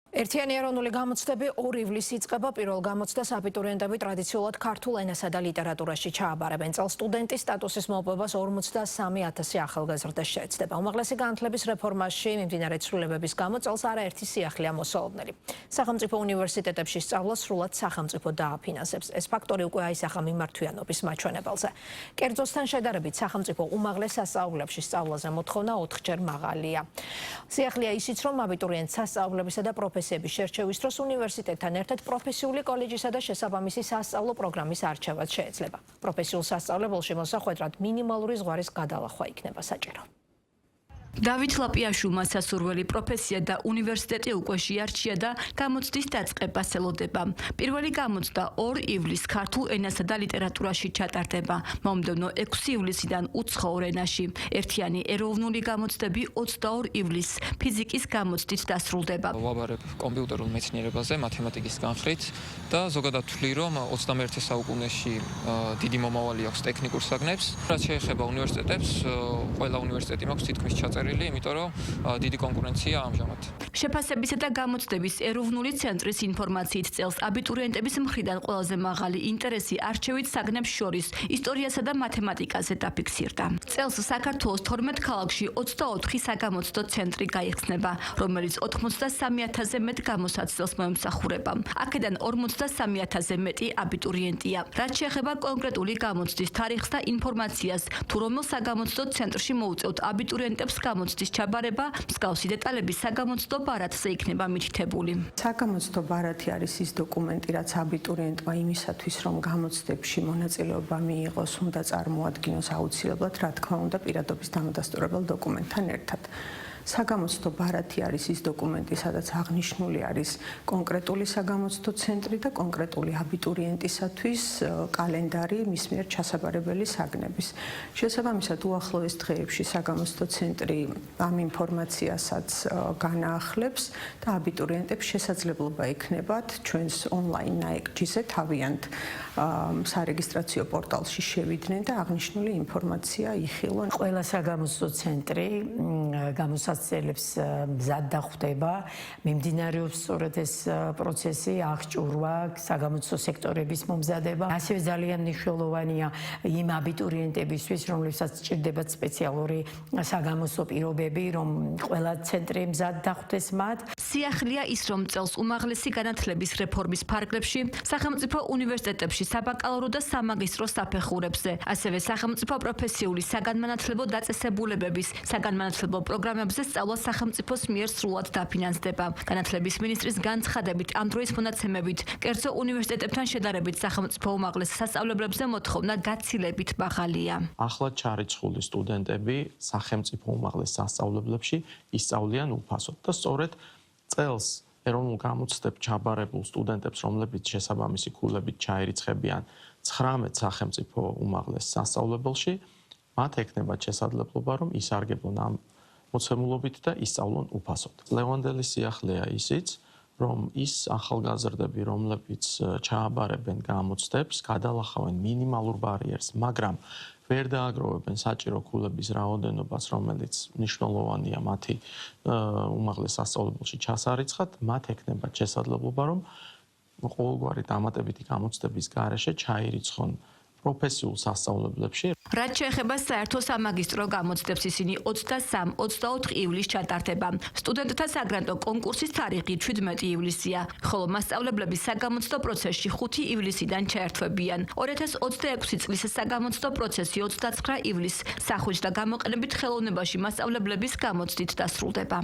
ერთიანი ეროვნული გამოცდები 2 ივლისს იწყება. პირველ გამოცდას აბიტურიენტები ტრადიციულად ქართულ ენასა და ლიტერატურაში ჩააბარებენ. წელს სტუდენტის სტატუსის მოპოვებას 53,000 ახალგაზრდა შეეცდება. უმაღლესი განათლების რეფორმაში მიმდინარე ცვლილებების გამო წელს არაერთი სიახლეა მოსალოდნელი. სახელმწიფო უნივერსიტეტებში სწავლა სრულად სახელმწიფო დააფინანსებს. ეს ფაქტორი უკვე აისახა მიმართვიანობის მაჩვენებელზე. კერძოსთან შედარებით სახელმწიფო უმაღლეს სასწავლებლებში სწავლაზე მოთხოვნა 4-ჯერ მაღალია. სიახლეა ისიც, რომ აბიტურიენტს სასწავლებისა და პროფესიის შერჩევის დროს უნივერსიტეტთან ერთად პროფესიული კოლეჯისა და შესაბამისი სასწავლო პროგრამის არჩევაც შეეძლება. პროფესიულ სასწავლებელში მოსახვედრად მინიმალური ზღვარის გადალახვა იქნება საჭირო. დავით ლაპიაშვილმა სასურველი პროფესია და უნივერსიტეტი უკვე შეარჩია და გამოცდის დაწყებას ელოდება. პირველი გამოცდა 2 ივლისს ქართულ ენასა და ლიტერატურაში ჩატარდება. მომდევნო 6 ივლისიდან უცხოურ ენაში. ერთიანი ეროვნული გამოცდები 22 ივლისს ფიზიკის გამოცდით დასრულდება. ვაბარებ კომპიუტერულ მეცნიერებაზე, მათემატიკის განხრით და ზოგადად ვთვლი, რომ 21 საუკუნეში დიდი მომავალი აქვს ტექნიკურ საგნებს. რაც შეეხება უნივერსიტეტებს, ყველა უნივერსიტეტი მაქვს თითქმის ჩაწერილი, იმიტომ რომ დიდი კონკურენცია ამჟამად. შეფასებისა და გამოცდების ეროვნული ცენტრის ინფორმაციით წელს აბიტურიენტების მხრიდან ყველაზე მაღალი ინტერესი არჩევით საგნებს შორის ისტორიასა და მათემატიკაზე დაფიქსირდა. წელს საქართველოს 12 ქალაქში 24 საგამოცდო ცენტრი გაიხსნება, რომელიც 83,000-ზე მეტ გამოსაცდელს მოემსახურება. აქედან 53,000-ზე მეტი აბიტურიენტია. რაც შეეხება კონკრეტული გამოცდის თარიღს და ინფორმაციას, თუ რომელ საგამოცდო ცენტრში მოუწევთ აბიტურიენტებს გამოცდის ჩაბარება, მსგავსი დეტალები საგამოცდო ბარათზე იქნება მითითებული. საგამოცდო ბარათი არის ის დოკუმენტი, რაც აბიტურიენტმა იმისათვის, რომ გამოცდებში მონაწილეობა მიიღოს, უნდა წარმოადგინოს აუცილებლად, რა თქმა უნდა, პირადობის დამადასტურებელ დოკუმენტთან ერთად. საგამოცდო ბარათი არის ის დოკუმენტი, სადაც აღნიშნული არის კონკრეტული საგამოცდო ცენტრი და კონკრეტული აბიტურიენტისათვის კალენდარი მის მიერ ჩასაბარებელი საგნების. შესაბამისად, უახლოეს დღეებში საგამოცდო ცენტრი ამ ინფორმაციასაც განაახლებს და აბიტურიენტებს შესაძლებლობა ექნებათ ჩვენს ონლაინ ნაეკჯიზე თავიანთ სარეგისტრაციო პორტალში შევიდნენ და აღნიშნული ინფორმაცია იხილონ. ყველა საგამოცდო ცენტრი გამოსაცდელებს მზად დახვდება, მიმდინარეობს სწორედ ეს პროცესი, აღჭურვა, საგამოცდო სექტორების მომზადება. ასევე ძალიან მნიშვნელოვანია იმ აბიტურიენტებისთვის, რომლებსაც სჭირდებათ სპეციალური საგამოცდო პირობები, რომ ყველა ცენტრი მზად დახვდეს მათ. სიახლეა ის, რომ წელს უმაღლესი განათლების რეფორმის ფარგლებში სახელმწიფო უნივერსიტეტებში საბაკალავრო და სამაგისტრო საფეხურებზე, ასევე სახელმწიფო პროფესიული საგანმანათლებლო დაწესებულებების საგანმანათლებლო პროგრამებზე სწავლა სახელმწიფოს მიერ სრულად დაფინანსდება. განათლების მინისტრის განცხადებით, ამ დროის მონაცემებით, კერძო უნივერსიტეტებთან შედარებით სახელმწიფო უმაღლეს სასწავლებლებზე მოთხოვნა გაცილებით მაღალია. ახლა ჩარიცხული სტუდენტები სახელმწიფო უმაღლეს სასწავლებლებში ისწავლიან უფასოდ და სწორედ წელს ეროვნულ გამოცდებს ჩაბარებულ სტუდენტებს, რომლებიც შესაბამისი ქულებით ჩაირიცხებიან 19 სახელმწიფო უმაღლეს სასწავლებელში, მათ ექნებათ შესაძლებლობა, რომ ისარგებლონ ამ მოცემულობით და ისწავლონ უფასოდ. ლევანდელი სიახლეა ისიც, რომ ის ახალგაზრდები, რომლებიც ჩააბარებენ გამოცდებს, გადალახავენ მინიმალურ ბარიერს, მაგრამ ვერ დააგროვებენ საჭირო ქულების რაოდენობას, რომელიც მნიშვნელოვანია მათი უმაღლეს სასწავლებელში ჩასარიცხად, მათ ექნებათ შესაძლებლობა, რომ ყოველგვარი დამატებითი გამოცდების გარეშე ჩაირიცხონ პროფესიულ სასწავლებლებში. რაც შეეხება საერთო სამაგისტრო გამოცდებს, ისინი 23-24 ივლისს ჩატარდება. სტუდენტთა საგრანტო კონკურსის თარიღი 17 ივლისია, ხოლო მასწავლებლები საგამოცდო პროცესში 5 ივლისიდან ჩაერთვებიან. 2026 წლის საგამოცდო პროცესი 29 ივლისს სახუჯ და გამოყენებით ხელოვნებაში მასწავლებლების გამოცდით დასრულდება.